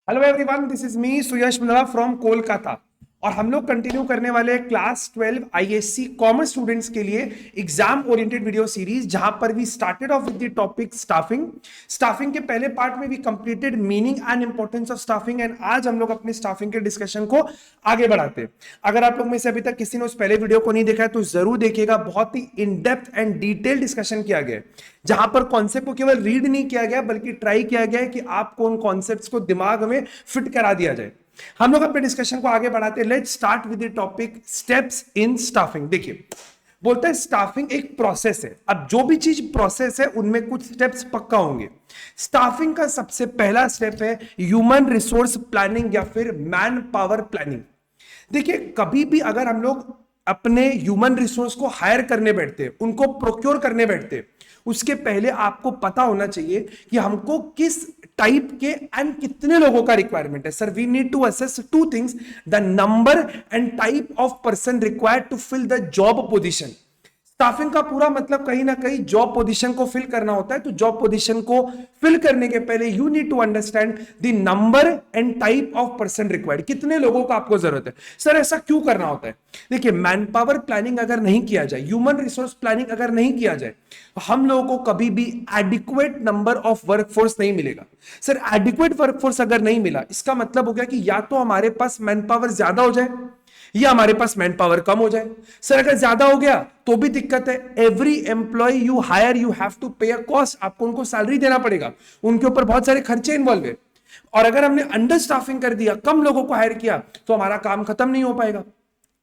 Hello everyone, this is me Suyash Mindra from Kolkata. और हम लोग कंटिन्यू करने वाले हैं क्लास 12 आईएससी कॉमर्स स्टूडेंट्स के लिए एग्जाम ओरिएंटेड वीडियो सीरीज, जहां पर we started off with the topic staffing. Staffing के पहले पार्ट में we completed meaning and importance of staffing, and आज हम लोग अपने स्टाफिंग के डिस्कशन को आगे बढ़ाते हैं। अगर आप लोग में से अभी तक किसी ने उस पहले वीडियो को नहीं देखा है तो जरूर देखिएगा। बहुत ही in depth and detail discussion किया गया है, जहां पर कॉन्सेप्ट को केवल रीड नहीं किया गया बल्कि ट्राई किया गया है कि आपको उन कॉन्सेप्ट्स को दिमाग में फिट करा दिया जाए। हम लोग अपने डिस्कशन को आगे बढ़ाते हैं। Let's start with the topic steps in staffing. देखिए, बोलता है स्टाफिंग एक प्रोसेस है। अब जो भी चीज प्रोसेस है उनमें कुछ स्टेप्स पक्का होंगे। स्टाफिंग का सबसे पहला स्टेप है ह्यूमन रिसोर्स प्लानिंग या फिर मैन पावर प्लानिंग। देखिए, कभी भी अगर हम लोग अपने ह्यूमन रिसोर्स को हायर करने बैठते हैं, उनको प्रोक्योर करने बैठते हैं, उसके पहले आपको पता होना चाहिए कि हमको किस टाइप के एंड कितने लोगों का रिक्वायरमेंट है। Sir, we need to assess two things, the number and type of person required to fill the job position. Staffing का पूरा मतलब कहीं ना कहीं जॉब पोजीशन को फिल करना होता है। तो जॉब पोजीशन को फिल करने के पहले you need to understand the number and type of person required. कितने लोगों का आपको जरूरत है। सर, ऐसा क्यों करना होता है? देखिए, मैन पावर प्लानिंग अगर नहीं किया जाए, ह्यूमन रिसोर्स प्लानिंग अगर नहीं किया जाए, तो हम लोगों को कभी भी एडिक्वेट नंबर ऑफ वर्कफोर्स नहीं मिलेगा। सर, एडिक्वेट वर्कफोर्स अगर नहीं मिला, इसका मतलब हो गया कि या तो हमारे पास मैन पावर ज्यादा हो जाए या हमारे पास मैन पावर कम हो जाए। सर, अगर ज्यादा हो गया तो भी दिक्कत है। Every employee you hire you have to pay a cost. आपको उनको सैलरी देना पड़ेगा, उनके ऊपर बहुत सारे खर्चे इन्वॉल्व है। और अगर हमने अंडर स्टाफिंग कर दिया, कम लोगों को हायर किया, तो हमारा काम खत्म नहीं हो पाएगा।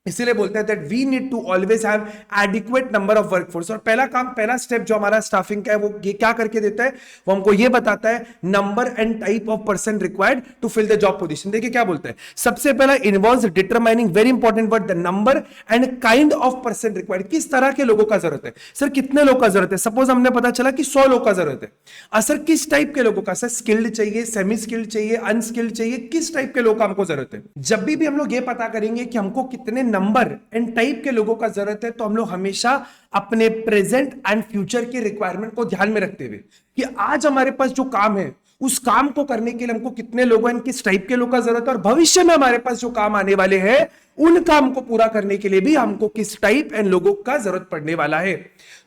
इसीलिए बोलते हैं that we need to always have adequate number of workforce. और पहला काम, पहला स्टेप जो हमारा स्टाफिंग का है, वो ये क्या करके देता है? वो हमको ये बताता है number and type of person required to fill the job position. देखिए क्या बोलते हैं, सबसे पहला involves determining, very important word, the number and kind of person required. किस तरह के लोगों का जरूरत है। सर, कितने लोग का जरूरत है? सपोज हमने पता चला कि 100 लोग का जरूरत है। सर, किस टाइप के लोगों का? सर, स्किल्ड चाहिए, सेमी स्किल्ड चाहिए, अनस्किल्ड चाहिए, किस टाइप के लोगों का हमको जरूरत है? जब भी हम लोग ये पता करेंगे कि हमको कितने नंबर एंड टाइप के लोगों का जरूरत है, तो हम लोग हमेशा अपने प्रेजेंट एंड फ्यूचर के रिक्वायरमेंट को ध्यान में रखते हुए कि आज हमारे पास जो काम है, उस काम को करने के लिए हमको कितने लोगों एंड किस टाइप के लोग का जरूरत है, और भविष्य में हमारे पास जो काम आने वाले हैं, उन काम को पूरा करने के लिए भी हमको किस टाइप एंड लोगों का जरूरत पड़ने वाला है।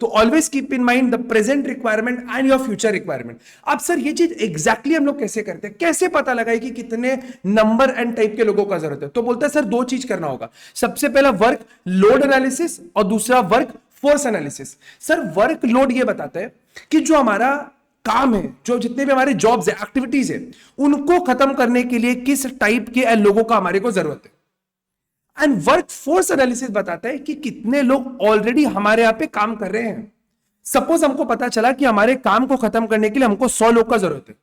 तो always keep in mind the present requirement and your future requirement. अब सर, ये चीज एग्जैक्टली हम लोग कैसे करते हैं? कैसे पता लगाए कि कितने नंबर एंड टाइप के लोगों का जरूरत है? तो बोलता है सर, दो चीज करना होगा। सबसे पहला वर्क लोड एनालिसिस और दूसरा work force analysis. Sir, work load ये बताता है कि जो हमारा काम है, जो जितने भी हमारे जॉब्स है, एक्टिविटीज है, उनको खत्म करने के लिए किस टाइप के लोगों का हमारे को जरूरत है। एंड वर्क फोर्स एनालिसिस बताता है कि कितने लोग ऑलरेडी हमारे यहां पे काम कर रहे हैं। सपोज हमको पता चला कि हमारे काम को खत्म करने के लिए हमको 100 लोग का जरूरत है,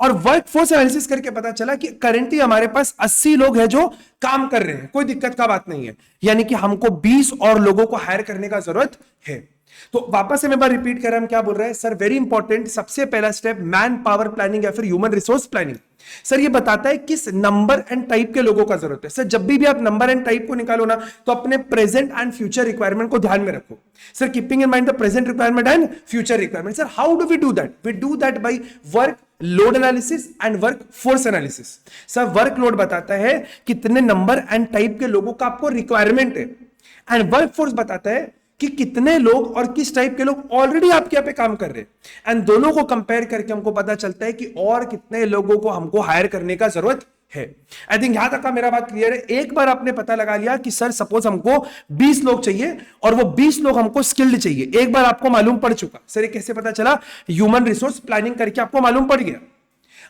और वर्क फोर्स एनालिसिस करके पता चला कि करंटली हमारे पास 80 लोग हैं जो काम कर रहे हैं, कोई दिक्कत का बात नहीं है, यानी कि हमको 20 और लोगों को हायर करने का जरूरत है। तो वापस से मैं बार रिपीट कर रहा हूं, क्या बोल रहे हैं सर? वेरी इंपॉर्टेंट, सबसे पहला स्टेप मैन पावर प्लानिंग या फिर ह्यूमन रिसोर्स प्लानिंग। सर, ये बताता है किस नंबर एंड टाइप के लोगों का जरूरत है। सर, जब भी आप नंबर एंड टाइप को निकालो ना, तो अपने प्रेजेंट एंड फ्यूचर रिक्वायरमेंट को ध्यान में रखो। Sir, keeping in mind the present requirement and future requirement. Sir, how do we do that? We do that by workload analysis and workforce analysis. Sir, workload बताता है कितने number and type के लोगों का आपको requirement है, and work force बताता है कि कितने लोग और किस टाइप के लोग ऑलरेडी आपके यहां पे काम कर रहे हैं। एंड दोनों को कंपेयर करके हमको पता चलता है कि और कितने लोगों को हमको हायर करने का जरूरत है। आई थिंक यहां तक का मेरा बात क्लियर है। एक बार आपने पता लगा लिया कि सर सपोज हमको 20 लोग चाहिए और वो 20 लोग हमको स्किल्ड चाहिए, एक बार आपको मालूम पड़ चुका। सर, ये कैसे पता चला? ह्यूमन रिसोर्स प्लानिंग करके आपको मालूम पड़ गया।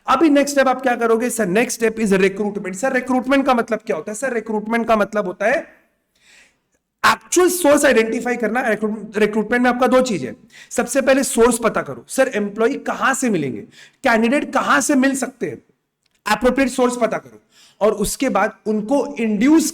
अभी नेक्स्ट स्टेप आप क्या करोगे? Sir, next step is recruitment. Sir, recruitment का मतलब क्या होता है? सर, रिक्रूटमेंट का मतलब होता है एक्चुअल सोर्स आइडेंटिफाई करना। रिक्रूटमेंट में आपका दो चीज है। सबसे पहले सोर्स पता करो। सर, एम्प्लॉय कहां से मिलेंगे, कैंडिडेट कहां से मिल सकते हैं, एप्रोप्रिएट सोर्स पता करो। और उसके बाद उनको इंड्यूस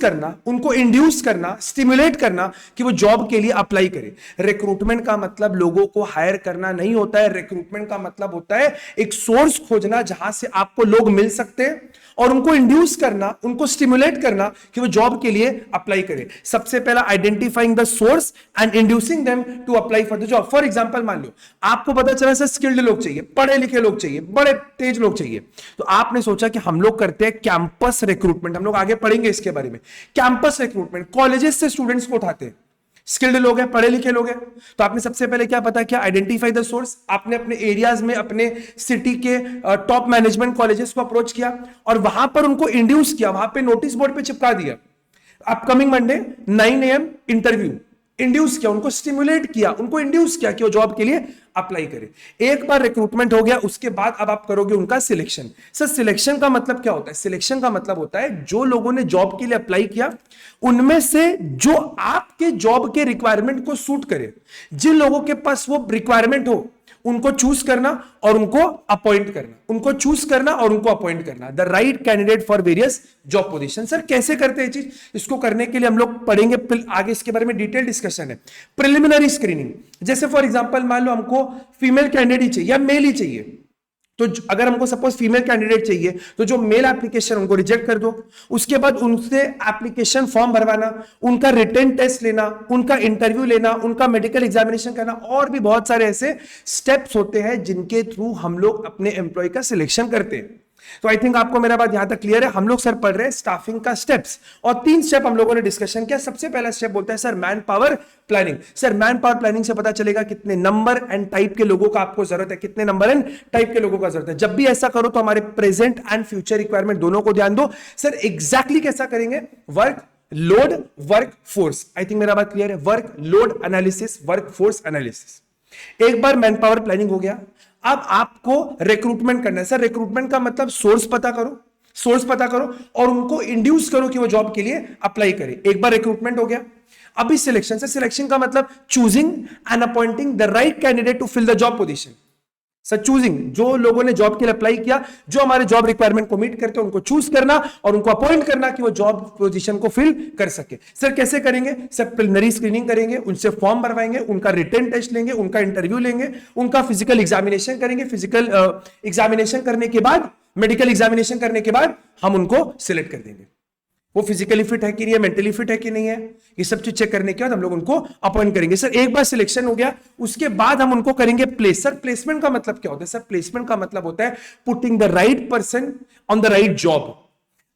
करना, स्टिमुलेट करना कि वो जॉब के लिए अप्लाई करे। रिक्रूटमेंट का मतलब लोगों को हायर करना नहीं होता है। रिक्रूटमेंट का मतलब होता है एक सोर्स खोजना जहां से आपको लोग मिल सकते हैं, और उनको इंड्यूस करना, उनको स्टिमुलेट करना कि वो जॉब के लिए अप्लाई करे। सबसे पहला identifying the source and inducing them to apply for the job. For example, मान लो आपको पता चला सर स्किल्ड लोग चाहिए, पढ़े लिखे लोग चाहिए, बड़े तेज लोग चाहिए, तो आपने सोचा सोचा कि हम लोग करते हैं कैंपस रिक्रूटमेंट। हम लोग आगे पढ़ेंगे इसके बारे में। कैंपस रिक्रूटमेंट, कॉलेजेस से स्टूडेंट्स को उठाते हैं, स्किल्ड लोग हैं, पढ़े लिखे लोग हैं। तो आपने सबसे पहले क्या पता किया? Identify the source. आपने अपने एरियाज में, अपने सिटी के टॉप मैनेजमेंट कॉलेजेस को अप्रोच किया और वहां पर उनको इंड्यूस किया, वहां पे नोटिस बोर्ड पे चिपका दिया, upcoming Monday 9 AM interview. Induce किया, उनको स्टिमुलेट किया, उनको इंड्यूस किया कि वो जॉब के लिए अप्लाई करे। एक बार रिक्रूटमेंट हो गया, उसके बाद अब आप करोगे उनका सिलेक्शन। सर सिलेक्शन का मतलब क्या होता है? सिलेक्शन का मतलब होता है जो लोगों ने जॉब के लिए अप्लाई किया उनमें से जो आपके जॉब के रिक्वायरमेंट को सूट करे, जिन लोगों के पास वो रिक्वायरमेंट हो उनको चूज करना और उनको अपॉइंट करना, उनको चूज करना और उनको अपॉइंट करना। The right candidate for various job position. Sir कैसे करते हैं चीज? इसको करने के लिए हम लोग पढ़ेंगे आगे, इसके बारे में डिटेल डिस्कशन है। प्रिलिमिनरी स्क्रीनिंग, जैसे फॉर एग्जांपल मान लो हमको फीमेल कैंडिडेट चाहिए या मेल ही चाहिए, तो अगर हमको सपोज फीमेल कैंडिडेट चाहिए तो जो मेल एप्लीकेशन उनको रिजेक्ट कर दो, उसके बाद उनसे एप्लीकेशन फॉर्म भरवाना, उनका रिटन टेस्ट लेना, उनका इंटरव्यू लेना, उनका मेडिकल एग्जामिनेशन करना, और भी बहुत सारे ऐसे स्टेप्स होते हैं जिनके थ्रू हम लोग अपने एम्प्लॉय का सिलेक्शन करते हैं। तो आई थिंक आपको मेरा बात यहां तक क्लियर है। हम लोग सर पढ़ रहे हैं स्टाफिंग का स्टेप्स, और 3 स्टेप हम लोगों ने डिस्कशन किया। सबसे पहला स्टेप बोलता है sir man power planning. Sir man power planning से पता चलेगा कितने नंबर एंड टाइप के लोगों का आपको जरूरत है, कितने नंबर एंड टाइप के लोगों का जरूरत है। जब भी ऐसा करो तो हमारे प्रेजेंट एंड फ्यूचर रिक्वायरमेंट दोनों को ध्यान दो। सर एग्जैक्टली कैसा करेंगे? Work load, work force. I think मेरा बात क्लियर है। Work load analysis, work force analysis. एक बार मैन पावर प्लानिंग हो गया, अब आपको रिक्रूटमेंट करना है। सर रिक्रूटमेंट का मतलब सोर्स पता करो, सोर्स पता करो और उनको इंड्यूस करो कि वो जॉब के लिए अप्लाई करे। एक बार रिक्रूटमेंट हो गया, अभी सिलेक्शन। से सिलेक्शन का मतलब choosing and appointing the right candidate to fill the job position. Sir choosing, जो लोगों ने जॉब के लिए अप्लाई किया, जो हमारे जॉब रिक्वायरमेंट को मीट करते हैं, उनको चूज करना और उनको अपॉइंट करना कि वो जॉब पोजीशन को फिल कर सके। सर कैसे करेंगे? सर प्रिलिमिनरी स्क्रीनिंग करेंगे, उनसे फॉर्म भरवाएंगे, उनका रिटन टेस्ट लेंगे, उनका इंटरव्यू लेंगे, उनका फिजिकल एग्जामिनेशन करेंगे। फिजिकल एग्जामिनेशन करने के बाद, मेडिकल एग्जामिनेशन करने के बाद हम उनको सिलेक्ट कर देंगे। वो फिजिकली फिट है कि नहीं है, मेंटली फिट है कि नहीं है, ये सब चीज चेक करने के बाद हम लोग उनको अपॉइंट करेंगे। सर एक बार सिलेक्शन हो गया, उसके बाद हम उनको करेंगे प्लेस। सर प्लेसमेंट का मतलब क्या होता है? सर प्लेसमेंट का मतलब होता है putting the right person on the right job.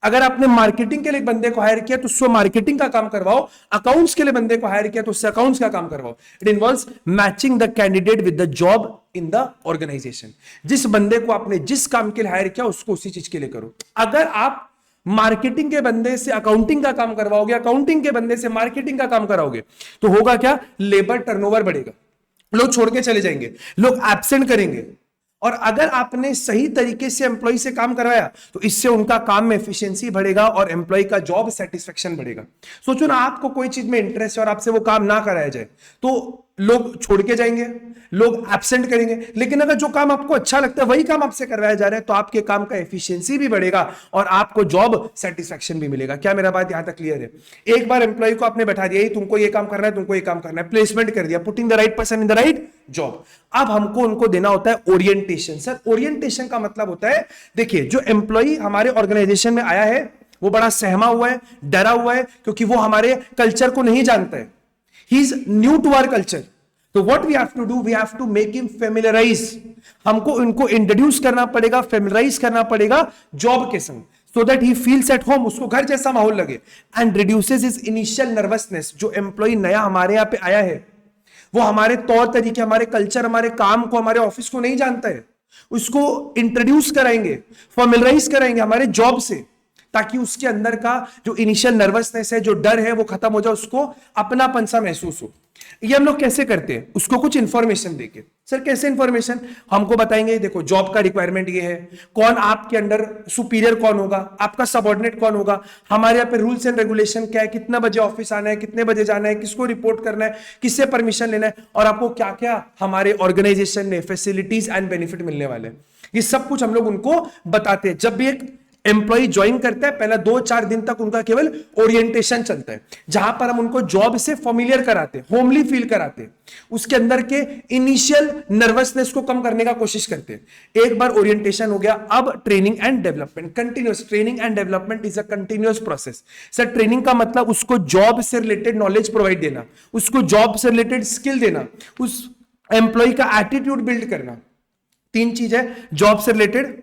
अगर आपने मार्केटिंग के लिए बंदे को हायर किया तो उससे मार्केटिंग का काम करवाओ, अकाउंट्स के लिए बंदे को हायर किया तो उससे अकाउंट्स का काम करवाओ। It involves matching the candidate with the job in the organisation. जिस बंदे को आपने जिस काम के लिए हायर किया उसको उसी चीज के लिए करो। अगर आप मार्केटिंग के बंदे से अकाउंटिंग का काम करवाओगे, अकाउंटिंग के बंदे से मार्केटिंग का काम कराओगे, तो होगा क्या? लेबर टर्नओवर बढ़ेगा, लोग छोड़ के चले जाएंगे, लोग एब्सेंट करेंगे। और अगर आपने सही तरीके से एम्प्लॉय से काम करवाया तो इससे उनका काम में एफिशिएंसी बढ़ेगा और एम्प्लॉय का जॉब सेटिस्फेक्शन बढ़ेगा। सोचो ना, आपको कोई चीज में इंटरेस्ट है और आपसे वो काम ना कराया जाए तो लोग छोड़ के जाएंगे, लोग एब्सेंट करेंगे। लेकिन अगर जो काम आपको अच्छा लगता है वही काम आपसे करवाया जा रहा है तो आपके काम का एफिशिएंसी भी बढ़ेगा और आपको जॉब सेटिस्फेक्शन भी मिलेगा। क्या मेरा बात यहां तक क्लियर है? एक बार एम्प्लॉय को आपने बैठा दिया, तुमको ये काम करना है, तुमको ये काम करना है, प्लेसमेंट कर दिया, putting the right person in the right job. अब हमको उनको देना होता है ओरिएंटेशन। सर ओरिएंटेशन का मतलब होता है, देखिए जो एम्प्लॉय हमारे ऑर्गेनाइजेशन में आया है वो बड़ा सहमा हुआ है, डरा हुआ है, क्योंकि वो हमारे कल्चर को नहीं जानता है। He is new to our culture. तो what we have to do, we have to make him familiarize. हमको इनको इंट्रोड्यूस करना पड़ेगा, फेमिलराइज करना पड़ेगा जॉब के संग, so that he feels at home, उसको घर जैसा माहौल लगे, and reduces his initial nervousness. जो एम्प्लॉय नया हमारे यहाँ पे आया है वो हमारे तौर तरीके, हमारे कल्चर, हमारे काम को, हमारे ऑफिस को नहीं जानता है, उसको इंट्रोड्यूस कराएंगे, फेमिलराइज कराएंगे हमारे जॉब से, ताकि उसके अंदर का जो इनिशियल नर्वसनेस है, जो डर है, वो खत्म हो जाए, उसको अपनापन सा महसूस हो। ये हम लोग कैसे करते हैं? उसको कुछ इंफॉर्मेशन देके। सर कैसे इंफॉर्मेशन? हमको बताएंगे देखो जॉब का रिक्वायरमेंट ये है, कौन आपके अंडर सुपीरियर कौन होगा, आपका सबऑर्डिनेट कौन होगा, हमारे यहाँ पे रूल्स एंड रेगुलेशन क्या है, कितना बजे ऑफिस आना है, कितने बजे जाना है, किसको रिपोर्ट करना है, किससे परमिशन लेना है, और आपको क्या क्या हमारे ऑर्गेनाइजेशन में फैसिलिटीज एंड बेनिफिट मिलने वाले हैं। ये सब कुछ हम लोग उनको बताते हैं। जब भी एक एम्प्लॉय ज्वाइन करता है पहला 2-4 दिन तक उनका केवल ओरिएंटेशन चलता है, जहां पर हम उनको जॉब से फैमिलियर कराते हैं, होमली फील कराते हैं, उसके अंदर के इनिशियल नर्वसनेस को कम करने का कोशिश करते हैं। एक बार ओरिएंटेशन हो गया, अब training and development, continuous training and development is a continuous process. Sir training का मतलब उसको जॉब से रिलेटेड नॉलेज प्रोवाइड देना, उसको जॉब से रिलेटेड स्किल देना, उस एम्प्लॉय का एटीट्यूड बिल्ड करना। 3 चीज है, जॉब से रिलेटेड,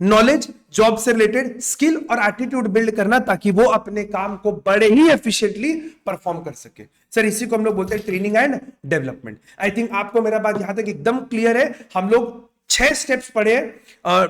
नॉलेज, जॉब से रिलेटेड स्किल और एटीट्यूड बिल्ड करना ताकि वो अपने काम को बड़े ही एफिशिएंटली परफॉर्म कर सके। सर इसी को हम लोग बोलते हैं training and development. I think आपको मेरा बात यहां तक एकदम क्लियर है। हम लोग 6 स्टेप्स पढ़े हैं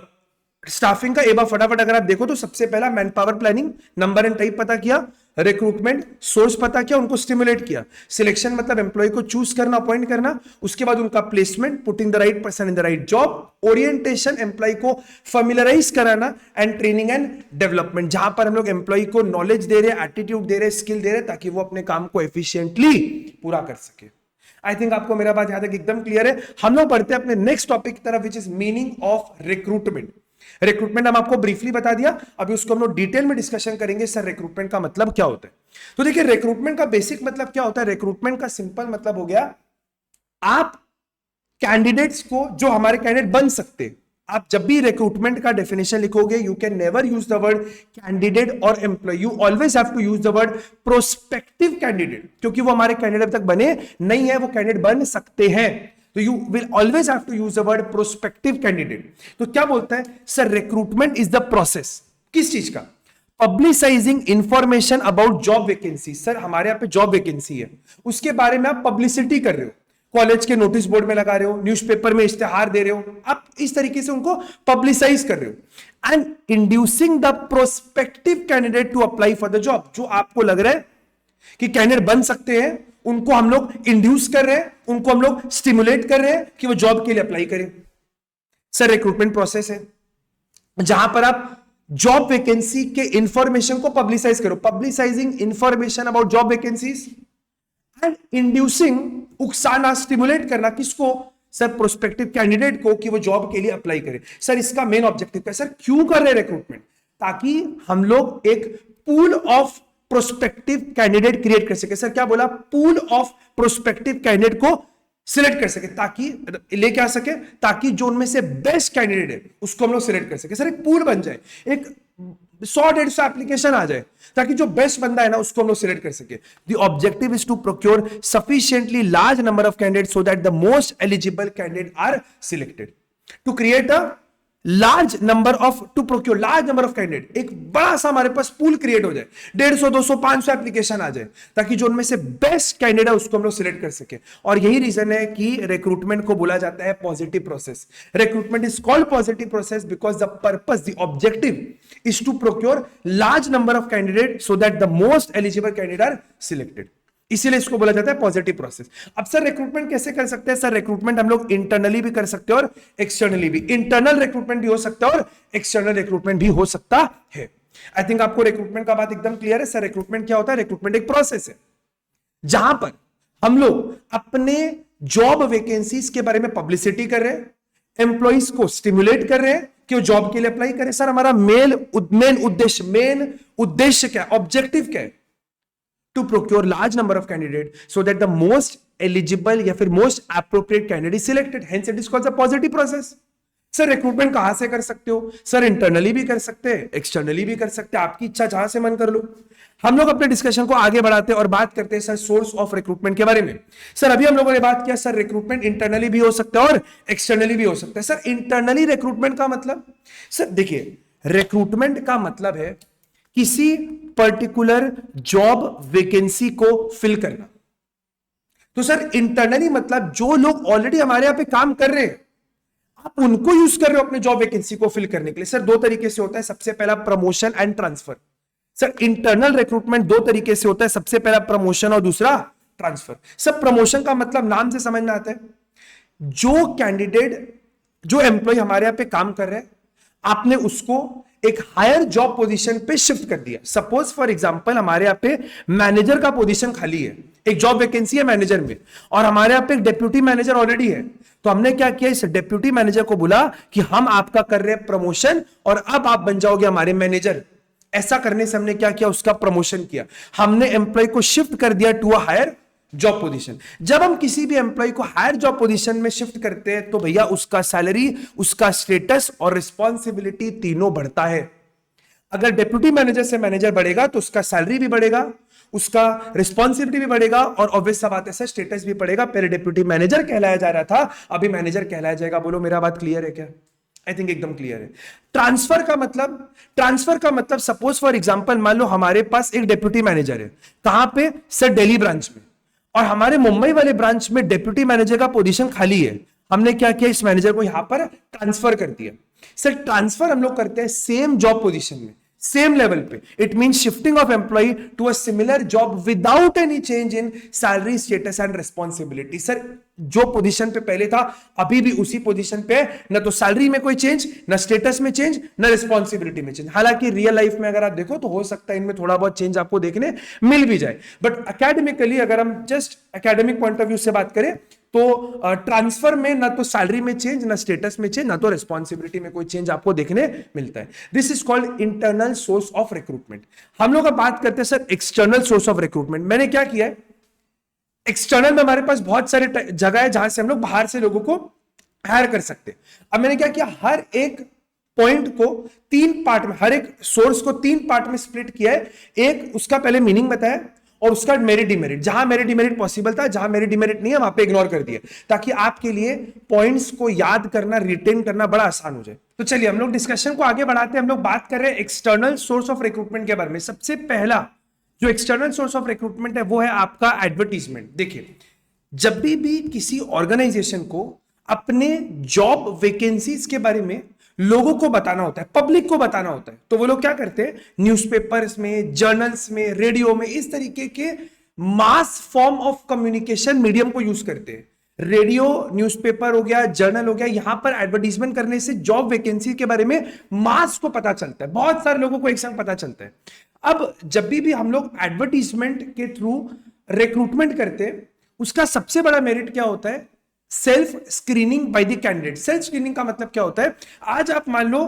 स्टाफिंग का। एक बार फटाफट अगर आप देखो तो सबसे पहला man power planning, number and type पता किया, रिक्रूटमेंट सोर्स पता किया, उनको स्टिमुलेट किया, सिलेक्शन मतलब एम्प्लॉय को चूज करना, अपॉइंट करना, उसके बाद उनका placement, putting the right person in the right job, orientation employee को फैमिलियराइज कराना, एंड ट्रेनिंग एंड डेवलपमेंट जहां पर हम लोग एम्प्लॉय को नॉलेज दे रहे हैं, एटीट्यूड दे रहे हैं, स्किल दे रहे हैं ताकि वो अपने काम को एफिशिएंटली पूरा कर सके। आई थिंक आपको मेरा बात यहां तक एकदम क्लियर है। हम लोग बढ़ते हैं अपने नेक्स्ट टॉपिक की तरफ which is meaning of recruitment. Recruitment हम आपको ब्रीफली बता दिया, अभी उसको हम लोग डिटेल में डिस्कशन करेंगे सर रिक्रूटमेंट का मतलब क्या होता है। तो देखिए रिक्रूटमेंट का बेसिक मतलब क्या होता है। रिक्रूटमेंट का सिंपल मतलब हो गया आप कैंडिडेट्स को, जो हमारे कैंडिडेट बन सकते हैं, आप जब भी रिक्रूटमेंट का डेफिनेशन लिखोगे you can never use the word candidate और employ, you always have to use the word prospective candidate, क्योंकि वो हमारे कैंडिडेट अब तक बने नहीं है, वो कैंडिडेट बन सकते हैं। तो you will always have to use the word prospective candidate. तो क्या बोलता है sir recruitment is the process किस चीज का, publicising information about job vacancy. Sir हमारे यहाँ पे जॉब वैकेंसी है, उसके बारे में आप पब्लिसिटी कर रहे हो, कॉलेज के नोटिस बोर्ड में लगा रहे हो, न्यूज़पेपर में इश्तेहार दे रहे हो, आप इस तरीके से उनको पब्लिसाइज कर रहे हो। And inducing the prospective candidate to apply for the job, जो आपको लग रहा है कि कैंडिडेट बन सकते हैं उनको हम लोग इंड्यूस कर रहे हैं, उनको हम लोग स्टिमुलेट कर रहे हैं कि वो जॉब के लिए अप्लाई करें। सर रिक्रूटमेंट प्रोसेस है जहां पर आप जॉब वैकेंसी के इंफॉर्मेशन को पब्लिसाइज करो, publicising information about job vacancies and inducing, उकसाना, स्टिमुलेट करना किसको सर, प्रोस्पेक्टिव कैंडिडेट को कि वो जॉब के लिए अप्लाई करे। सर इसका मेन ऑब्जेक्टिव है सर क्यों कर रहे हैं रिक्रूटमेंट, ताकि हम लोग एक pool of prospective candidate create कर सके। सर क्या बोला, पूल ऑफ प्रोस्पेक्टिव कैंडिडेट को सिलेक्ट कर सके, ताकि लेके आ सके, ताकि जो उनमें से बेस्ट कैंडिडेट है उसको हम लोग सिलेक्ट कर सके। सर एक पूल बन जाए, एक 100-150 एप्लीकेशन आ जाए, ताकि जो बेस्ट बंदा है ना उसको हम लोग सिलेक्ट कर सके। The objective is to procure sufficiently large number of candidate so that the most eligible candidate are selected, to create a large number of, to procure large number of candidate, एक बड़ा सा हमारे पास pool create हो जाए, 150, 200, 500 application आ जाए, ताकि जो उनमें से बेस्ट कैंडिडेट है उसको हम लोग सिलेक्ट कर सके। और यही रीजन है कि रिक्रूटमेंट को बोला जाता है positive process. Recruitment is called positive process because the purpose, the objective is to procure large number of candidate so that the most eligible candidate are selected, इसीलिए इसको बोला जाता है पॉजिटिव प्रोसेस। अब सर रिक्रूटमेंट कैसे कर सकते हैं, सर रिक्रूटमेंट हम लोग इंटरनली भी कर सकते हैं और एक्सटर्नली भी, इंटरनल रिक्रूटमेंट भी हो सकता है और एक्सटर्नल रिक्रूटमेंट भी हो सकता है। आई थिंक आपको रिक्रूटमेंट का बात एकदम क्लियर है। सर रिक्रूटमेंट क्या होता है, रिक्रूटमेंट एक प्रोसेस है जहां पर हम लोग अपने जॉब वैकेंसीज के बारे में पब्लिसिटी कर रहे हैं, एम्प्लॉइज को स्टिमुलेट कर रहे हैं कि वो जॉब के लिए अप्लाई करें। सर हमारा मेन उद्देश्य क्या है, ऑब्जेक्टिव क्या है, to procure large number of candidates so that the most eligible या फिर most appropriate candidate is selected, hence it is called a positive process। Sir recruitment कहां से कर सकते हो, सर इंटरनली भी कर सकते हैं, एक्सटर्नली भी कर सकते हैं, आपकी इच्छा जहां से मन कर लो। हम लोग अपने डिस्कशन को आगे बढ़ाते हैं और बात करते हैं सर सोर्स ऑफ रिक्रूटमेंट के बारे में। सर अभी हम लोगों ने बात किया सर रिक्रूटमेंट इंटरनली भी हो सकता है और एक्सटर्नली भी हो सकता है। सर इंटरनली रिक्रूटमेंट का मतलब, सर देखिए रिक्रूटमेंट का मतलब है किसी पर्टिकुलर जॉब वैकेंसी को फिल करना। तो सर इंटरनली मतलब जो लोग ऑलरेडी हमारे यहां पे काम कर रहे हैं आप उनको यूज कर रहे हो अपने जॉब वैकेंसी को फिल करने के लिए। सर दो तरीके से होता है, सबसे पहला promotion and transfer. Sir internal recruitment दो तरीके से होता है, सबसे पहला प्रमोशन और दूसरा ट्रांसफर। सर प्रमोशन का मतलब नाम से समझ में आता है, जो कैंडिडेट, जो एम्प्लॉय हमारे यहां पे काम कर रहे हैं आपने उसको एक हायर जॉब पोजीशन पे शिफ्ट कर दिया। सपोज फॉर एग्जांपल हमारे यहाँ पे मैनेजर का पोजीशन खाली है, एक जॉब वैकेंसी है मैनेजर में, और हमारे यहाँ पे एक डेप्यूटी मैनेजर ऑलरेडी है। तो हमने क्या किया, इस डेप्यूटी मैनेजर को बोला कि हम आपका कर रहे हैं प्रमोशन और अब आप बन जाओगे हमारे मैनेजर। ऐसा करने से हमने क्या किया, उसका प्रमोशन किया, हमने एम्प्लॉय को शिफ्ट कर दिया to a higher job position. जब हम किसी भी एम्प्लॉय को हायर जॉब पोजीशन में शिफ्ट करते हैं तो भैया उसका सैलरी, उसका स्टेटस और रिस्पॉन्सिबिलिटी तीनों बढ़ता है। अगर डेप्यूटी मैनेजर से मैनेजर बढ़ेगा तो उसका सैलरी भी बढ़ेगा, उसका रिस्पॉन्सिबिलिटी भी बढ़ेगा और ऑब्वियस सा बात है सर स्टेटस भी बढ़ेगा। पहले डेप्यूटी मैनेजर कहलाया जा रहा था, अभी मैनेजर कहलाया जाएगा। बोलो मेरा बात क्लियर है क्या? आई थिंक एकदम क्लियर है। ट्रांसफर का मतलब सपोज फॉर एग्जांपल मान लो हमारे पास एक डेप्यूटी मैनेजर है, कहां पे सर, दिल्ली ब्रांच में, और हमारे मुंबई वाले ब्रांच में डेप्यूटी मैनेजर का पोजीशन खाली है। हमने क्या किया, इस मैनेजर को यहां पर ट्रांसफर कर दिया। सर ट्रांसफर हम लोग करते हैं सेम जॉब पोजीशन में, सेम लेवल पे। It mean shifting of employee to a similar job without any change in salary status and responsibility. Sir जो पोजीशन पे पहले था अभी भी उसी पोजीशन पे है, ना तो सैलरी में कोई चेंज, ना स्टेटस में चेंज, ना रिस्पॉन्सिबिलिटी में चेंज। हालांकि रियल लाइफ में अगर आप देखो तो हो सकता है इनमें थोड़ा बहुत चेंज आपको देखने मिल भी जाए, बट एकेडमिकली अगर हम just academic point of view से बात करें तो ट्रांसफर में ना तो सैलरी में चेंज, ना स्टेटस में चेंज, ना तो रिस्पॉन्सिबिलिटी में कोई चेंज आपको देखने मिलता है। This is called internal source of recruitment. हम लोग अब बात करते हैं sir external source of recruitment. मैंने क्या किया है, एक्सटर्नल में हमारे पास बहुत सारे जगह है जहां से हम लोग बाहर से लोगों को हायर कर सकते हैं। अब मैंने क्या किया, हर एक पॉइंट को तीन पार्ट में, हर एक सोर्स को तीन पार्ट में स्प्लिट किया है। एक उसका पहले मीनिंग बताया और उसका मेरिट डिमेरिट, जहां मेरिट डिमेरिट पॉसिबल था, जहां मेरिट डिमेरिट नहीं है वहां पे इग्नोर कर दिया, ताकि आपके लिए पॉइंट्स को याद करना, रिटेन करना बड़ा आसान हो जाए। तो चलिए हम लोग डिस्कशन को आगे बढ़ाते हैं। हम लोग बात कर रहे हैं एक्सटर्नल सोर्स ऑफ रिक्रूटमेंट के बारे में। सबसे पहला जो एक्सटर्नल सोर्स ऑफ रिक्रूटमेंट है वो है आपका एडवर्टीजमेंट। देखिए, जब भी किसी ऑर्गेनाइजेशन को अपने जॉब वैकेंसीज के बारे में लोगों को बताना होता है, पब्लिक को बताना होता है, तो वो लोग क्या करते हैं, न्यूज़पेपर्स में, जर्नल्स में, रेडियो में, इस तरीके के मास फॉर्म ऑफ कम्युनिकेशन मीडियम को यूज करते हैं। रेडियो, न्यूज़पेपर हो गया, जर्नल हो गया, यहां पर एडवर्टीजमेंट करने से जॉब वैकेंसी के बारे में मास को पता चलता है, बहुत सारे लोगों को एक संग पता चलता है। अब जब भी हम लोग एडवर्टीजमेंट के थ्रू रिक्रूटमेंट करते हैं, उसका सबसे बड़ा मेरिट क्या होता है, self screening by the candidate. Self screening का मतलब क्या होता है, आज आप मान लो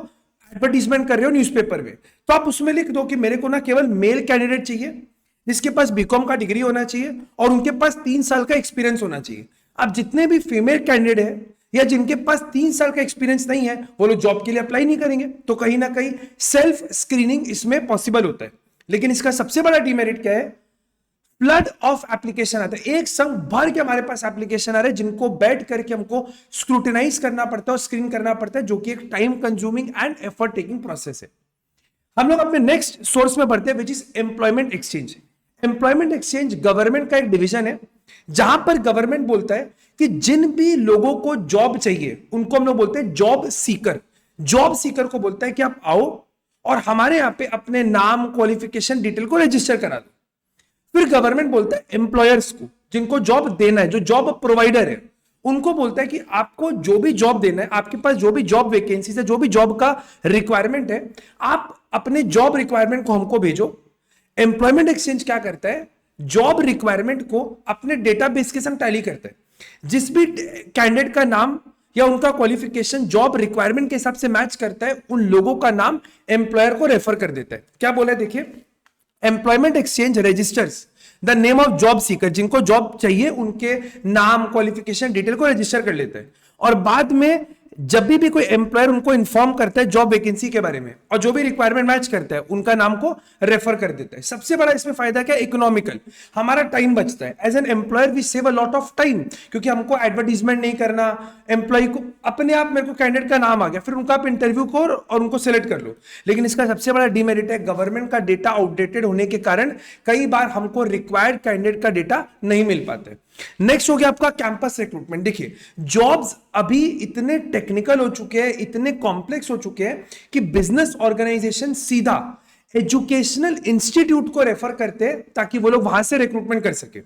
एडवर्टीजमेंट कर रहे हो न्यूज़पेपर में, तो आप उसमें लिख दो कि मेरे को ना केवल मेल कैंडिडेट चाहिए जिसके पास बीकॉम का डिग्री होना चाहिए और उनके पास 3 साल का एक्सपीरियंस होना चाहिए। अब जितने भी फीमेल कैंडिडेट है या जिनके पास 3 साल का एक्सपीरियंस नहीं है, वो लोग जॉब के लिए अप्लाई नहीं करेंगे। तो कहीं ना कहीं सेल्फ स्क्रीनिंग इसमें पॉसिबल होता है। लेकिन इसका सबसे बड़ा डिमेरिट क्या है, फ्लड ऑफ एप्लीकेशन आता है, एक संग भर के हमारे पास एप्लीकेशन आ रहे हैं जिनको बैठ करके हमको स्क्रूटिनाइज करना पड़ता है और स्क्रीन करना पड़ता है, जो कि एक time consuming and effort taking process है। हम लोग अपने नेक्स्ट सोर्स में बढ़ते हैं, which is employment exchange. Employment exchange government का एक डिवीजन है, जहां पर गवर्नमेंट बोलता है कि जिन भी लोगों को जॉब चाहिए उनको हम लोग बोलते हैं जॉब सीकर। जॉब सीकर को बोलता है कि आप आओ और हमारे यहां पे अपने नाम, क्वालिफिकेशन, डिटेल को रजिस्टर करा दो। फिर गवर्नमेंट बोलता है एम्प्लॉयर्स को, जिनको जॉब देना है, जो जॉब प्रोवाइडर है, उनको बोलता है कि आपको जो भी जॉब देना है, आपके पास जो भी जॉब वैकेंसी है, जो भी जॉब का रिक्वायरमेंट है, आप अपने जॉब रिक्वायरमेंट को हमको भेजो। एम्प्लॉयमेंट एक्सचेंज क्या करता है, जॉब रिक्वायरमेंट को अपने डेटाबेस के संग टैली करता है। जिस भी कैंडिडेट का नाम या उनका क्वालिफिकेशन जॉब रिक्वायरमेंट के हिसाब से मैच करता है, उन लोगों का नाम एम्प्लॉयर को रेफर कर देता है। क्या बोला है देखिए, employment exchange registers the name of job seeker, जिनको जॉब चाहिए उनके नाम, क्वालिफिकेशन, डिटेल को रजिस्टर कर लेते हैं। और बाद में जब भी कोई एम्प्लॉयर उनको इन्फॉर्म करता है जॉब वैकेंसी के बारे में और जो भी रिक्वायरमेंट मैच करता है, उनका नाम को रेफर कर देता है। सबसे बड़ा इसमें फायदा क्या है, इकोनॉमिकल, हमारा टाइम बचता है। As an employer we save a lot of time, क्योंकि हमको एडवर्टीजमेंट नहीं करना, एम्प्लॉय को अपने आप, मेरे को कैंडिडेट का नाम आ गया, फिर उनका आप इंटरव्यू करो और उनको सिलेक्ट कर लो। लेकिन इसका सबसे बड़ा डिमेरिट है, गवर्नमेंट का डेटा आउटडेटेड होने के कारण कई बार हमको रिक्वायर्ड कैंडिडेट का डेटा नहीं मिल पाता है। नेक्स्ट हो गया आपका कैंपस रिक्रूटमेंट। देखिए, जॉब्स अभी इतने टेक्निकल हो चुके हैं, इतने कॉम्प्लेक्स हो चुके हैं कि बिजनेस ऑर्गेनाइजेशन सीधा एजुकेशनल इंस्टीट्यूट को रेफर करते हैं ताकि वो लोग वहां से रिक्रूटमेंट कर सके।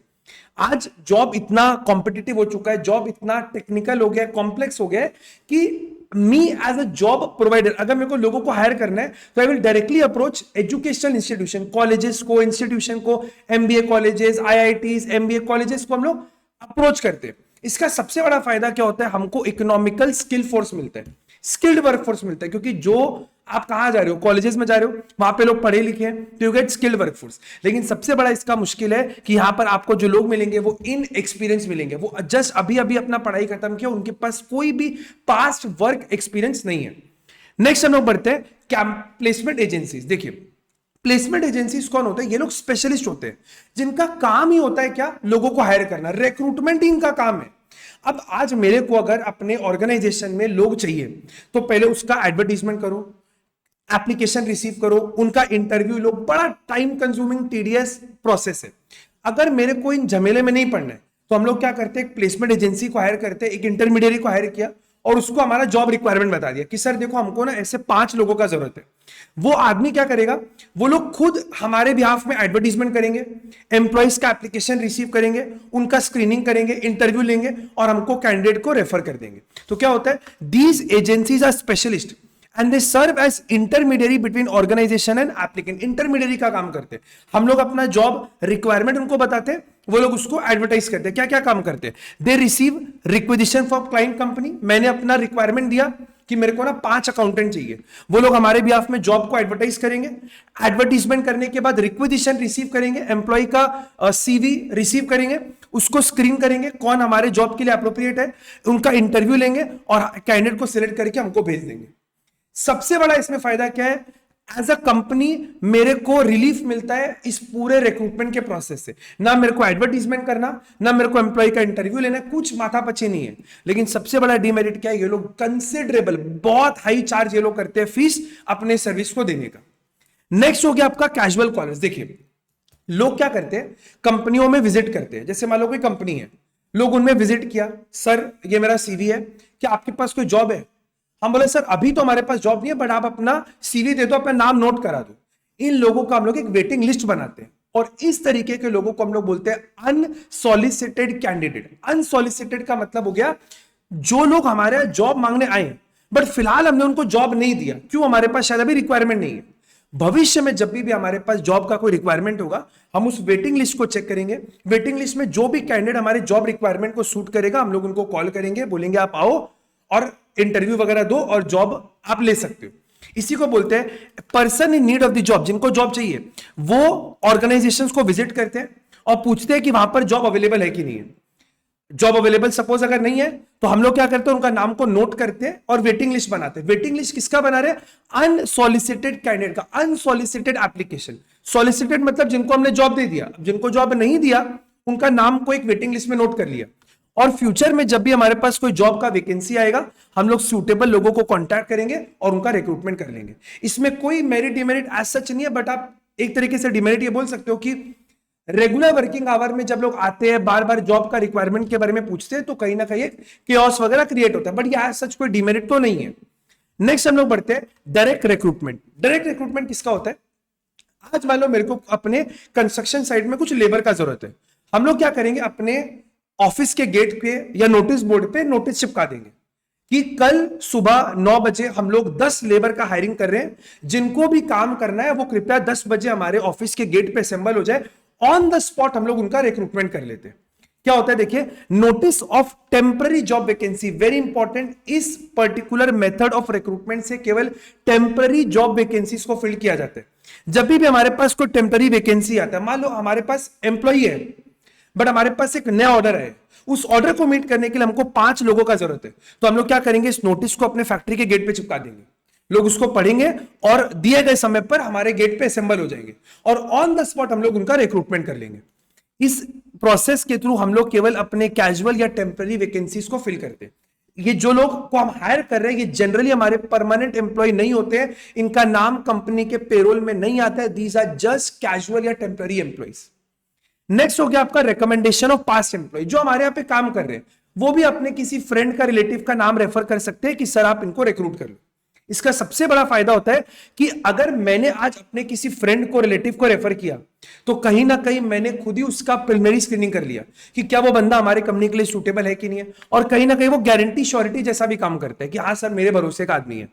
आज जॉब इतना कॉम्पिटिटिव हो चुका है, जॉब इतना टेक्निकल हो गया, कॉम्प्लेक्स हो गया है कि me as a job provider, अगर मेरे को लोगों को हायर करना है तो I will directly approach educational institution, colleges को, इंस्टीट्यूशन को, MBA colleges, IITs, MBA colleges को हम लोग अप्रोच करते हैं। इसका सबसे बड़ा फायदा क्या होता है, हमको इकोनॉमिकल स्किल फोर्स मिलता है, स्किल्ड वर्कफोर्स मिलता है, क्योंकि जो आप कहां जा रहे हो, कॉलेजेस में जा रहे हो, वहां पे लोग पढ़े लिखे हैं, तो यू गेट स्किल्ड वर्कफोर्स। लेकिन सबसे बड़ा इसका मुश्किल है कि यहां पर आपको जो लोग मिलेंगे वो इन एक्सपीरियंस मिलेंगे, वो जस्ट अभी अभी अपना पढ़ाई खत्म किया, उनके पास कोई भी पास्ट वर्क एक्सपीरियंस नहीं है। नेक्स्ट हम लोग बढ़ते हैं प्लेसमेंट एजेंसीज। देखिए, प्लेसमेंट एजेंसीज कौन होते हैं, ये लोग स्पेशलिस्ट होते हैं जिनका काम ही होता है क्या, लोगों को हायर करना, रिक्रूटमेंट ही इनका काम है। अब आज मेरे को अगर अपने ऑर्गेनाइजेशन में लोग चाहिए तो पहले उसका एडवर्टीजमेंट करो, एप्लीकेशन रिसीव करो, उनका इंटरव्यू लो, बड़ा टाइम कंज्यूमिंग टीडियस प्रोसेस है। अगर मेरे को इन झमेले में नहीं पड़ना है तो हम लोग क्या करते हैं, एक प्लेसमेंट एजेंसी को हायर करते हैं, एक इंटरमीडिएरी को हायर किया और उसको हमारा जॉब रिक्वायरमेंट बता दिया कि सर देखो हमको ना ऐसे 5 लोगों का जरूरत है। वो आदमी क्या करेगा, वो लोग खुद हमारे बिहाफ में एडवर्टीजमेंट करेंगे, एम्प्लॉइज का एप्लीकेशन रिसीव करेंगे, उनका स्क्रीनिंग करेंगे, इंटरव्यू लेंगे और हमको कैंडिडेट को रेफर कर देंगे। तो क्या होता है, these agencies are specialist and they serve as intermediary between organisation and applicant. Intermediary का काम करते हैं हम लोग, अपना जॉब रिक्वायरमेंट उनको बताते हैं, वो लोग उसको एडवर्टाइज करते हैं। क्या क्या काम करते हैं, they receive requisition for client company, मैंने अपना रिक्वायरमेंट दिया कि मेरे को ना 5 अकाउंटेंट चाहिए, वो लोग हमारे बिहाफ में जॉब को एडवर्टाइज करेंगे, एडवर्टीजमेंट करने के बाद रिक्वेजिशन रिसीव करेंगे, एम्प्लॉय का सीवी रिसीव करेंगे, उसको स्क्रीन करेंगे कौन हमारे जॉब के लिए अप्रोप्रिएट है, उनका इंटरव्यू लेंगे और कैंडिडेट को सिलेक्ट करके हमको भेज देंगे। सबसे बड़ा इसमें फायदा क्या है, एज अ कंपनी मेरे को रिलीफ मिलता है इस पूरे रिक्रूटमेंट के प्रोसेस से। ना मेरे को एडवर्टीजमेंट करना, ना मेरे को एम्प्लॉय का इंटरव्यू लेना, कुछ माथापच्ची नहीं है। लेकिन सबसे बड़ा डीमेरिट क्या है, ये लोग कंसिडरेबल, बहुत हाई चार्ज ये लोग करते हैं फीस अपने सर्विस को देने का। नेक्स्ट हो गया आपका कैजुअल कॉलर्स। देखिए लोग क्या करते हैं, कंपनियों में विजिट करते हैं, जैसे मान लो कोई कंपनी है, लोग उनमें विजिट किया, सर ये मेरा सीवी है, क्या आपके पास कोई जॉब है? हम बोले सर अभी तो हमारे पास जॉब नहीं है, बट आप अपना सीवी दे दो, अपना नाम नोट करा दो। इन लोगों का हम लोग एक वेटिंग लिस्ट बनाते हैं और इस तरीके के लोगों को हम लोग बोलते हैं अनसॉलिसिटेड कैंडिडेट। अनसॉलिसिटेड का मतलब हो गया जो लोग हमारे जॉब मांगने आए बट फिलहाल हमने उनको जॉब नहीं दिया, क्यों, हमारे पास शायद अभी रिक्वायरमेंट नहीं है। भविष्य में जब भी हमारे पास जॉब का कोई रिक्वायरमेंट होगा, हम उस वेटिंग लिस्ट को चेक करेंगे, वेटिंग लिस्ट में जो भी कैंडिडेट हमारे जॉब रिक्वायरमेंट को सूट करेगा, हम लोग उनको कॉल करेंगे, बोलेंगे आप आओ और इंटरव्यू वगैरह दो और जॉब आप ले सकते हो। इसी को बोलते हैं person in need of the job. जिनको जॉब चाहिए वो ऑर्गेनाइजेशंस को विजिट करते हैं और पूछते हैं कि वहां पर जॉब अवेलेबल है कि नहीं है। जॉब अवेलेबल सपोज अगर नहीं है तो हम लोग क्या करते हैं, उनका नाम को नोट करते हैं और वेटिंग लिस्ट बनाते हैं। वेटिंग लिस्ट किसका बना रहे हैं, अनसॉलिसिटेड कैंडिडेट का, अनसॉलिसिटेड एप्लीकेशन। सॉलिसिटेड मतलब जिनको हमने जॉब दे दिया, जिनको जॉब नहीं दिया उनका नाम को एक वेटिंग लिस्ट में नोट कर लिया। और फ्यूचर में जब भी हमारे पास कोई जॉब का वैकेंसी आएगा, हम लोग सूटेबल लोगों को कांटेक्ट करेंगे और उनका रिक्रूटमेंट कर लेंगे। इसमें कोई मेरिट डिमेरिट एज सच नहीं है, बट आप एक तरीके से डिमेरिट ये बोल सकते हो कि रेगुलर वर्किंग आवर में जब लोग आते हैं, बार बार जॉब का रिक्वायरमेंट के बारे में पूछते हैं, तो कहीं ना कहीं केओस वगैरह क्रिएट होता है, बट ये एज सच कोई डिमेरिट तो नहीं है। नेक्स्ट हम लोग बढ़ते हैं डायरेक्ट रिक्रूटमेंट। डायरेक्ट रिक्रूटमेंट किसका होता है, आज मान लो मेरे को अपने कंस्ट्रक्शन साइट में कुछ लेबर का जरूरत है, हम लोग क्या करेंगे, अपने ऑफिस के गेट पे या नोटिस बोर्ड पे नोटिस चिपका देंगे कि कल सुबह 9 बजे हम लोग 10 लेबर का हायरिंग कर रहे हैं, जिनको भी काम करना है वो कृपया 10 बजे हमारे ऑफिस के गेट पे असेंबल हो जाए। ऑन द स्पॉट हम लोग उनका रिक्रूटमेंट कर लेते हैं। क्या होता है, देखिए notice of temporary job vacancy, very important. इस पर्टिकुलर मेथड ऑफ रिक्रूटमेंट से केवल टेम्पररी जॉब वैकेंसीज को फिल किया जाता है। जब भी हमारे पास कोई टेम्पररी वैकेंसी आता है, मान लो हमारे पास एम्प्लॉई है बट हमारे पास एक नया ऑर्डर है, उस ऑर्डर को मीट करने के लिए हमको 5 लोगों का जरूरत है, तो हम लोग क्या करेंगे, इस नोटिस को अपने फैक्ट्री के गेट पे चिपका देंगे, लोग उसको पढ़ेंगे और दिए गए समय पर हमारे गेट पे असेंबल हो जाएंगे और ऑन द स्पॉट हम लोग उनका रिक्रूटमेंट कर लेंगे। इस प्रोसेस के थ्रू हम लोग केवल अपने कैजुअल या टेम्पररी वैकेंसीज को फिल करते हैं। ये जो लोग को हम हायर कर रहे हैं ये जनरली हमारे परमानेंट एम्प्लॉय नहीं होते हैं, इनका नाम कंपनी के पेरोल में नहीं आता है, दीज आर जस्ट कैजुअल या टेम्पररी एम्प्लॉइज। नेक्स्ट हो गया आपका रिकमेंडेशन ऑफ पास्ट एम्प्लॉय। जो हमारे यहाँ पे काम कर रहे हैं वो भी अपने किसी फ्रेंड का, रिलेटिव का नाम रेफर कर सकते हैं कि सर आप इनको रिक्रूट कर लो। इसका सबसे बड़ा फायदा होता है कि अगर मैंने आज अपने किसी फ्रेंड को, रिलेटिव को रेफर किया तो कहीं ना कहीं मैंने खुद ही उसका प्रिलिमिनरी स्क्रीनिंग कर लिया कि क्या वो बंदा हमारे कंपनी के लिए सूटेबल है कि नहीं है, और कहीं ना कहीं वो गारंटी श्योरिटी जैसा भी काम करता है कि हाँ सर मेरे भरोसे का आदमी है।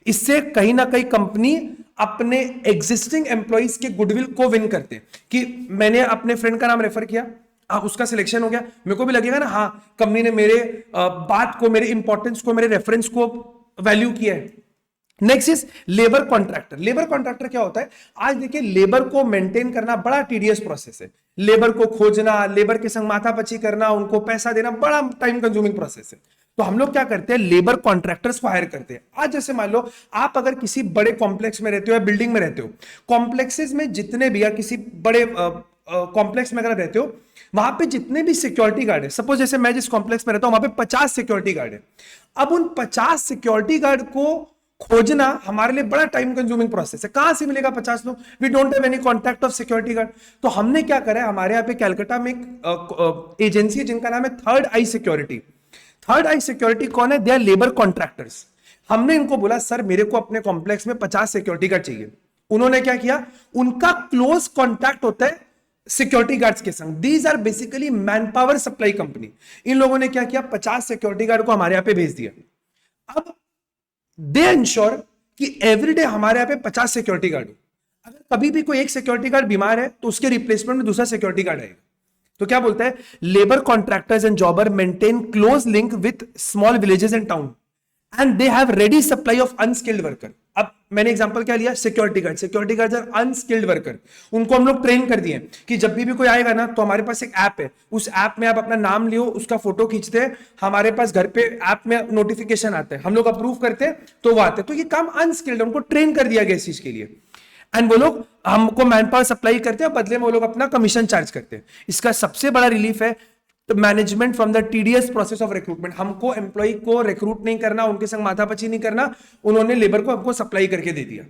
इससे कहीं ना कहीं कंपनी अपने एग्जिस्टिंग एम्प्लॉइज के गुडविल को विन करते हैं कि मैंने अपने फ्रेंड का नाम रेफर किया, उसका सिलेक्शन हो गया, मेरे को भी लगेगा ना हाँ कंपनी ने मेरे बात को, मेरे इंपॉर्टेंस को, मेरे रेफरेंस को वैल्यू किया है। Next is labour contractor. Labour contractor क्या होता है, आज देखिए लेबर को मेंटेन करना बड़ा टीडियस प्रोसेस है। लेबर को खोजना, लेबर के संग माथापच्ची करना, उनको पैसा देना बड़ा टाइम कंज्यूमिंग प्रोसेस है। तो हम लोग क्या करते हैं, लेबर कॉन्ट्रैक्टर्स को हायर करते हैं। आज जैसे मान लो आप अगर किसी बड़े कॉम्प्लेक्स में रहते हो या बिल्डिंग में रहते हो, कॉम्प्लेक्सेस में जितने भी या किसी बड़े कॉम्प्लेक्स में अगर रहते हो, वहां पे जितने भी सिक्योरिटी गार्ड है, सपोज जैसे मैं जिस कॉम्प्लेक्स में रहता हूं वहां पे 50 सिक्योरिटी गार्ड है। अब उन 50 सिक्योरिटी गार्ड को खोजना हमारे लिए बड़ा टाइम कंज्यूमिंग प्रोसेस है। कहां से मिलेगा 50 लोग? We don't have any contact of security guard. तो हमने क्या करा है, हमारे यहाँ पे कैलकाटा में एक एजेंसी है जिनका नाम है Third Eye Security. Third Eye Security कौन है? They are labour contractors. हमने इनको बोला सर मेरे को अपने कॉम्प्लेक्स में 50 सिक्योरिटी गार्ड चाहिए। उन्होंने क्या किया, उनका क्लोज कॉन्टैक्ट होता है सिक्योरिटी गार्ड्स के संग। These are basically manpower supply company. इन लोगों ने क्या किया, 50 सिक्योरिटी गार्ड को हमारे यहां पे भेज दिया। अब दे इंश्योर कि एवरीडे हमारे यहां पे 50 सिक्योरिटी गार्ड हो। अगर कभी भी कोई एक सिक्योरिटी गार्ड बीमार है तो उसके रिप्लेसमेंट में दूसरा सिक्योरिटी गार्ड आएगा। तो क्या बोलता है, labour contractors and jobber maintain close link with small villages and town and they have ready supply of unskilled worker. अब मैंने एग्जांपल क्या लिया, security guard. Security guard are unskilled worker. उनको हम लोग ट्रेन कर दिए कि जब भी कोई आएगा ना तो हमारे पास एक ऐप है, उस ऐप में आप अपना नाम लियो, उसका फोटो खींचते हैं, हमारे पास घर पे ऐप में नोटिफिकेशन आता है, हम लोग अप्रूव करते हैं तो वो आते हैं। तो ये काम अनस्किल्ड है, उनको ट्रेन कर दिया गया इस चीज के लिए। एंड वो लोग हमको मैन पावर सप्लाई करते हैं, बदले में वो लोग अपना कमीशन चार्ज करते हैं। इसका सबसे बड़ा रिलीफ है management from the TDS process of recruitment. हमको एम्प्लॉय को रिक्रूट नहीं करना, उनके संग माथापच्ची नहीं करना, उन्होंने लेबर को हमको सप्लाई करके दे दिया।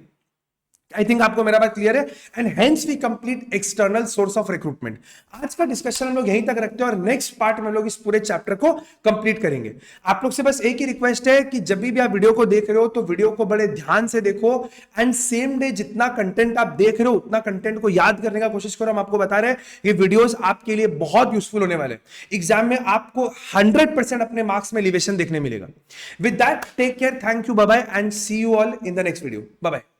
आई थिंक आपको मेरा बात क्लियर है। And hence we complete external source of recruitment. आज का डिस्कशन हम लोग यहीं तक रखते हैं और नेक्स्ट पार्ट में लोग इस पूरे चैप्टर को कंप्लीट करेंगे। आप लोग से बस एक ही रिक्वेस्ट है कि जब भी आप वीडियो को देख रहे हो तो वीडियो को बड़े ध्यान से देखो एंड सेम डे जितना कंटेंट आप देख रहे हो उतना कंटेंट को याद करने का कोशिश करो। हम आपको बता रहे हैं ये वीडियोस आपके लिए बहुत यूजफुल होने वाले। एग्जाम में आपको 100% अपने मार्क्स में एलिवेशन देखने मिलेगा। With that take care, thank you, bye bye and see you all in the next video. Bye bye.